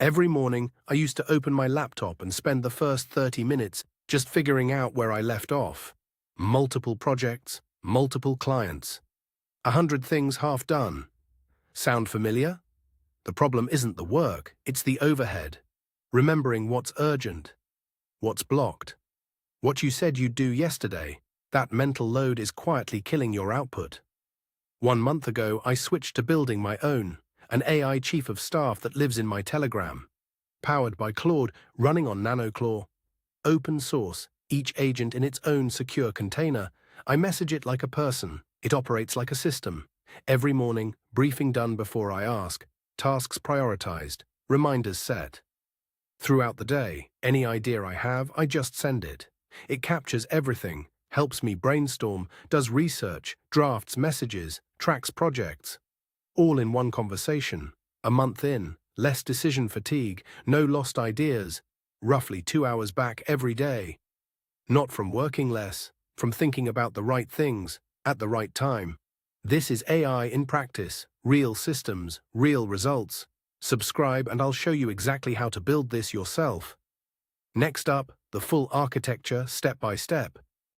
Every morning, I used to open my laptop and spend the first 30 minutes just figuring out where I left off. Multiple projects, multiple clients. 100 things half done. Sound familiar? The problem isn't the work, it's the overhead. Remembering what's urgent, what's blocked. What you said you'd do yesterday, that mental load is quietly killing your output. 1 month ago, I switched to building my own, an AI chief of staff that lives in my Telegram. Powered by Claude, running on NanoClaw. Open source, each agent in its own secure container. I message it like a person. It operates like a system. Every morning, briefing done before I ask, tasks prioritized, reminders set. Throughout the day, any idea I have, I just send it. It captures everything, helps me brainstorm, does research, drafts messages, tracks projects. All in one conversation. A month in, less decision fatigue, no lost ideas, roughly 2 hours back every day. Not from working less, from thinking about the right things, at the right time. This is AI in practice, real systems, real results. Subscribe and I'll show you exactly how to build this yourself. Next up, the full architecture step by step.